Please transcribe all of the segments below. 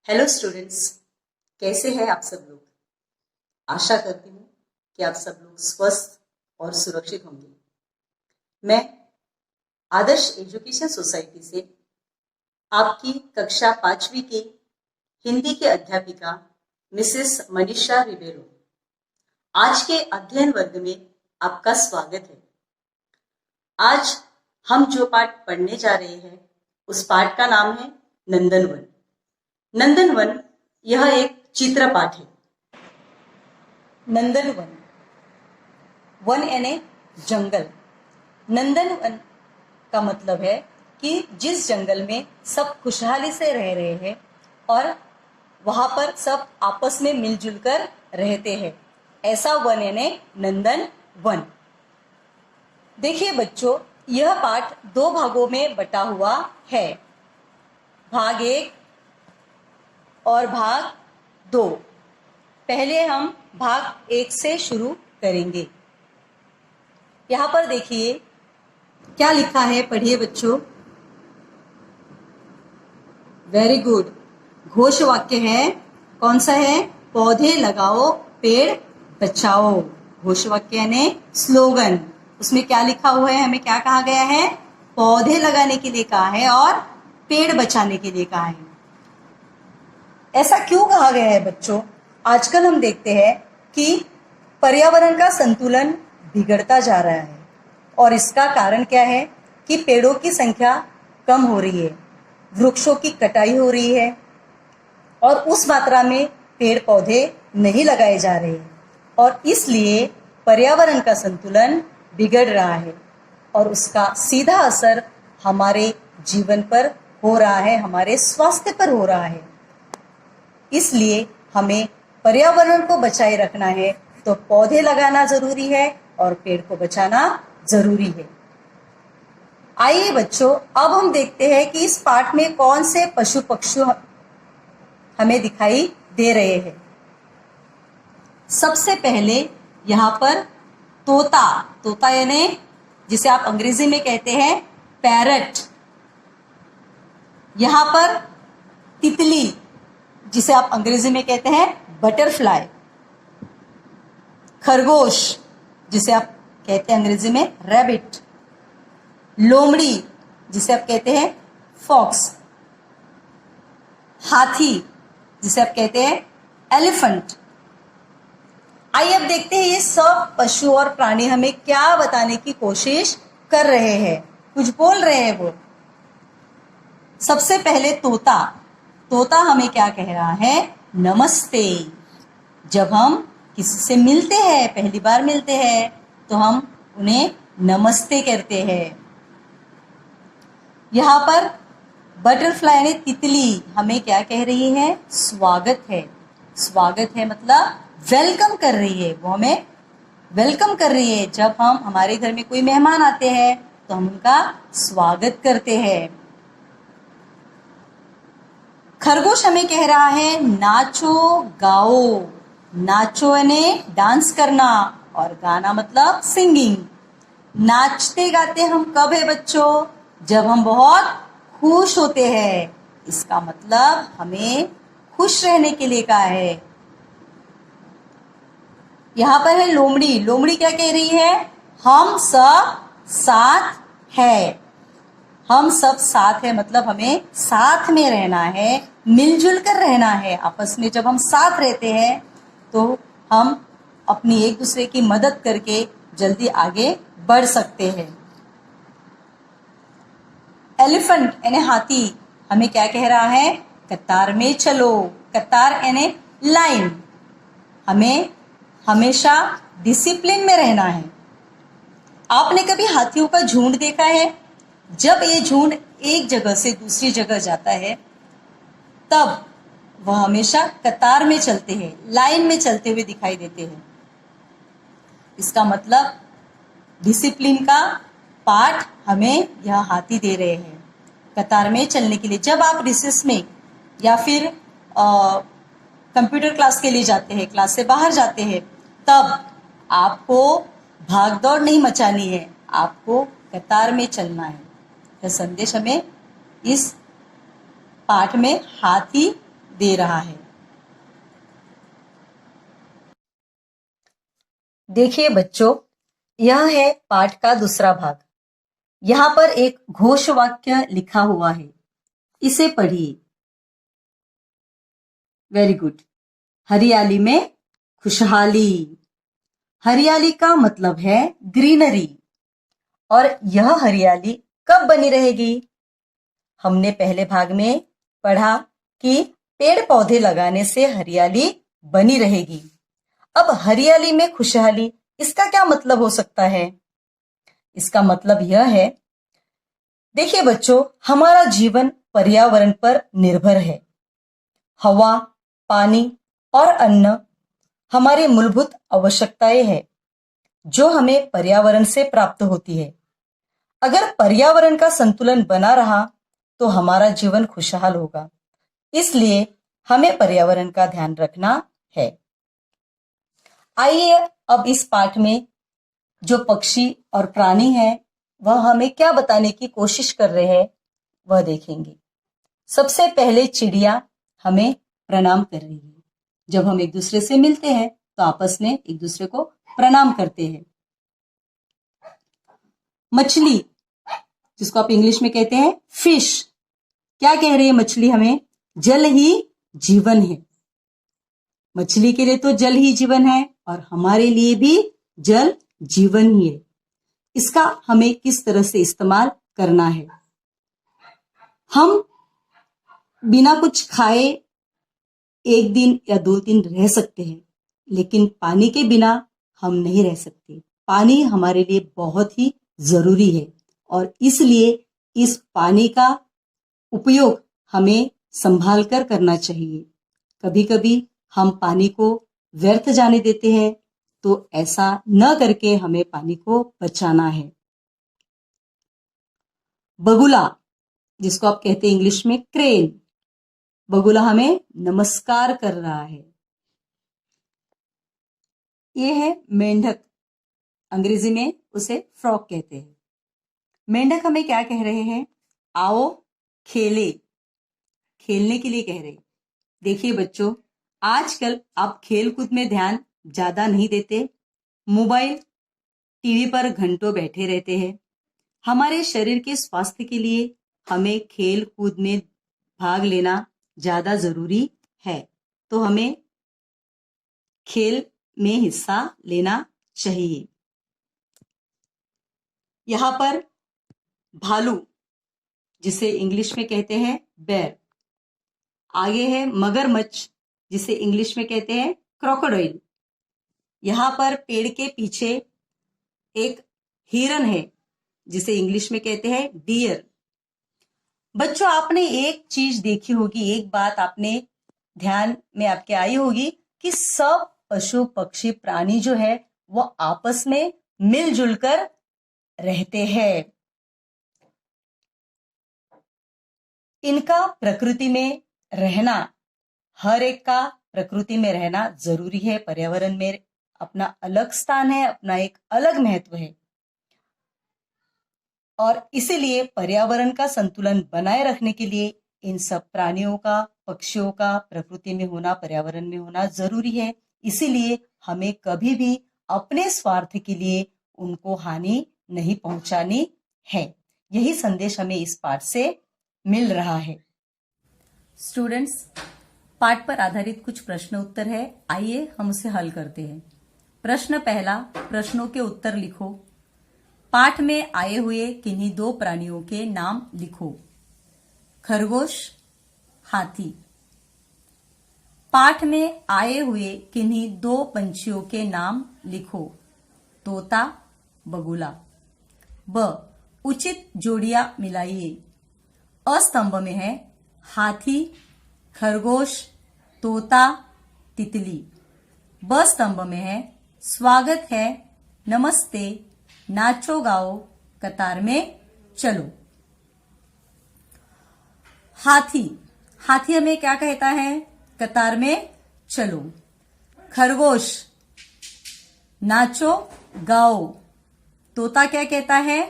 Hello students, कैसे हैं आप सब लोग। आशा करती हूँ कि आप सब लोग स्वस्थ और सुरक्षित होंगे। मैं आदर्श एजुकेशन सोसाइटी से आपकी कक्षा 5वीं की हिंदी के अध्यापिका मिसेस मनीषा रिबेरो आज के अध्ययन वर्ग में आपका स्वागत है। आज हम जो पाठ पढ़ने जा रहे हैं उस पाठ का नाम है नंदनवन। नंदनवन यह एक चित्र पाठ है। नंदनवन, वन यानी जंगल। नंदनवन का मतलब है कि जिस जंगल में सब खुशहाली से रह रहे हैं और वहां पर सब आपस में मिलजुल कर रहते हैं, ऐसा वन यानी नंदन वन। देखिए बच्चों, यह पाठ 2 भागों में बटा हुआ है, भाग 1 और भाग 2। पहले हम भाग 1 से शुरू करेंगे। यहाँ पर देखिए क्या लिखा है, पढ़िए बच्चों। Very good. घोष वाक्य है, कौन सा है? पौधे लगाओ पेड़ बचाओ। घोष वाक्य यानी स्लोगन। उसमें क्या लिखा हुआ है, हमें क्या कहा गया है? पौधे लगाने के लिए कहा है और पेड़ बचाने के लिए कहा है। ऐसा क्यों कहा गया है बच्चों? आजकल हम देखते हैं कि पर्यावरण का संतुलन बिगड़ता जा रहा है और इसका कारण क्या है कि पेड़ों की संख्या कम हो रही है, वृक्षों की कटाई हो रही है और उस मात्रा में पेड़ पौधे नहीं लगाए जा रहे और इसलिए पर्यावरण का संतुलन बिगड़ रहा है और उसका सीधा असर हमारे जीवन पर हो रहा है, हमारे स्वास्थ्य पर हो रहा है। इसलिए हमें पर्यावरण को बचाए रखना है तो पौधे लगाना जरूरी है और पेड़ को बचाना जरूरी है। आइए बच्चों, अब हम देखते हैं कि इस पाठ में कौन से पशु पक्षी हमें दिखाई दे रहे हैं। सबसे पहले यहाँ पर तोता, तोता यानी जिसे आप अंग्रेजी में कहते हैं पैरट। यहाँ पर तितली, जिसे आप अंग्रेजी में कहते हैं बटरफ्लाई। खरगोश, जिसे आप कहते हैं अंग्रेजी में रैबिट। लोमड़ी, जिसे आप कहते हैं फॉक्स। हाथी, जिसे आप कहते हैं एलिफेंट। आइए अब देखते हैं ये सब पशु और प्राणी हमें क्या बताने की कोशिश कर रहे हैं, कुछ बोल रहे हैं वो। सबसे पहले तोता, तोता हमें क्या कह रहा है? नमस्ते। जब हम किसी से मिलते हैं, पहली बार मिलते हैं, तो हम उन्हें नमस्ते कहते हैं। यहाँ पर बटरफ्लाई यानी तितली हमें क्या कह रही है? स्वागत है। स्वागत है मतलब वेलकम कर रही है, वो हमें वेलकम कर रही है। जब हम हमारे घर में कोई मेहमान आते हैं तो हम उनका स्वागत करते हैं। खरगोश हमें कह रहा है नाचो गाओ। नाचो यानी डांस करना और गाना मतलब सिंगिंग। नाचते गाते हम कब है बच्चों? जब हम बहुत खुश होते हैं। इसका मतलब हमें खुश रहने के लिए कहा है। यहाँ पर है लोमड़ी। लोमड़ी क्या कह रही है? हम सब साथ है। हम सब साथ है मतलब हमें साथ में रहना है, मिलजुल कर रहना है। आपस में जब हम साथ रहते हैं तो हम अपनी एक दूसरे की मदद करके जल्दी आगे बढ़ सकते हैं। एलिफेंट यानी हाथी हमें क्या कह रहा है? कतार में चलो। कतार यानी लाइन। हमें हमेशा डिसिप्लिन में रहना है। आपने कभी हाथियों का झुंड देखा है? जब ये झुंड एक जगह से दूसरी जगह जाता है तब वह हमेशा कतार में चलते हैं, लाइन में चलते हुए दिखाई देते हैं। इसका मतलब डिसिप्लिन का पाठ हमें यह हाथी दे रहे हैं, कतार में चलने के लिए। जब आप रिसेस में या फिर कंप्यूटर क्लास के लिए जाते हैं, क्लास से बाहर जाते हैं, तब आपको भाग दौड़ नहीं मचानी है, आपको कतार में चलना है। यह संदेश हमें इस पाठ में हाथी दे रहा है। देखिए बच्चों, यह है पाठ का दूसरा भाग। यहाँ पर एक घोष वाक्य लिखा हुआ है, इसे पढ़िए। Very good. हरियाली में खुशहाली। हरियाली का मतलब है ग्रीनरी। और यह हरियाली कब बनी रहेगी? हमने पहले भाग में पढ़ा कि पेड़ पौधे लगाने से हरियाली बनी रहेगी। अब हरियाली में खुशहाली, इसका क्या मतलब हो सकता है? इसका मतलब यह है, देखिए बच्चों, हमारा जीवन पर्यावरण पर निर्भर है। हवा, पानी और अन्न हमारी मूलभूत आवश्यकताएं हैं, जो हमें पर्यावरण से प्राप्त होती है। अगर पर्यावरण का संतुलन बना रहा तो हमारा जीवन खुशहाल होगा। इसलिए हमें पर्यावरण का ध्यान रखना है। आइए अब इस पाठ में जो पक्षी और प्राणी हैं, वह हमें क्या बताने की कोशिश कर रहे हैं, वह देखेंगे। सबसे पहले चिड़िया हमें प्रणाम कर रही है। जब हम एक दूसरे से मिलते हैं तो आपस में एक दूसरे को प्रणाम करते हैं। मछली, जिसको आप इंग्लिश में कहते हैं फिश, क्या कह रही है मछली हमें? जल ही जीवन है। मछली के लिए तो जल ही जीवन है और हमारे लिए भी जल जीवन ही है। इसका हमें किस तरह से इस्तेमाल करना है? हम बिना कुछ खाए 1 दिन या 2 दिन रह सकते हैं, लेकिन पानी के बिना हम नहीं रह सकते। पानी हमारे लिए बहुत ही जरूरी है और इसलिए इस पानी का उपयोग हमें संभाल कर करना चाहिए। कभी कभी हम पानी को व्यर्थ जाने देते हैं, तो ऐसा न करके हमें पानी को बचाना है। बगुला, जिसको आप कहते हैं इंग्लिश में क्रेन, बगुला हमें नमस्कार कर रहा है। ये है मेंढक, अंग्रेजी में उसे फ्रॉग कहते हैं। मेंढक हमें क्या कह रहे हैं? आओ खेले, खेलने के लिए कह रहे। देखिए बच्चों, आजकल आप खेल कूद में ध्यान ज्यादा नहीं देते, मोबाइल टीवी पर घंटों बैठे रहते हैं। हमारे शरीर के स्वास्थ्य के लिए हमें खेल कूद में भाग लेना ज्यादा जरूरी है, तो हमें खेल में हिस्सा लेना चाहिए। यहाँ पर भालू, जिसे इंग्लिश में कहते हैं बेर, आगे है मगरमच्छ, जिसे इंग्लिश में कहते हैं क्रोकोडाइल। यहाँ पर पेड़ के पीछे एक हिरन है, जिसे इंग्लिश में कहते हैं डियर। बच्चों, आपने एक चीज देखी होगी, एक बात आपने ध्यान में आपके आई होगी कि सब पशु पक्षी प्राणी जो है वो आपस में मिलजुल कर रहते हैं। इनका प्रकृति में रहना, हर एक का प्रकृति में रहना जरूरी है। पर्यावरण में अपना अलग स्थान है, अपना एक अलग महत्व है और इसीलिए पर्यावरण का संतुलन बनाए रखने के लिए इन सब प्राणियों का, पक्षियों का प्रकृति में होना, पर्यावरण में होना जरूरी है। इसीलिए हमें कभी भी अपने स्वार्थ के लिए उनको हानि नहीं पहुंचानी है। यही संदेश हमें इस पाठ से मिल रहा है। स्टूडेंट्स, पाठ पर आधारित कुछ प्रश्न उत्तर है, आइए हम उसे हल करते हैं। प्रश्न पहला, प्रश्नों के उत्तर लिखो। पाठ में आए हुए किन्हीं 2 प्राणियों के नाम लिखो। खरगोश, हाथी। पाठ में आए हुए किन्हीं 2 पंछियों के नाम लिखो। तोता, बगुला। ब, उचित जोड़ियां मिलाइए। अ स्तंभ में है हाथी, खरगोश, तोता, तितली। ब स्तंभ में है स्वागत है, नमस्ते, नाचो गाओ, कतार में चलो। हाथी, हाथी हमें क्या कहता है? कतार में चलो। खरगोश, नाचो गाओ। तोता क्या कहता है?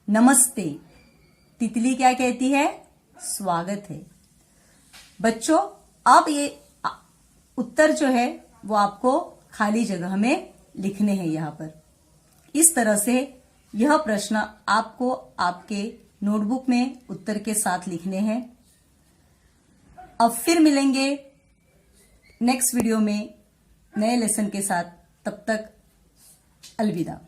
नमस्ते। तितली क्या कहती है? स्वागत है। बच्चों अब ये उत्तर जो है वो आपको खाली जगह में लिखने हैं यहां पर। इस तरह से यह प्रश्न आपको आपके नोटबुक में उत्तर के साथ लिखने हैं। अब फिर मिलेंगे नेक्स्ट वीडियो में नए लेसन के साथ। तब तक अलविदा।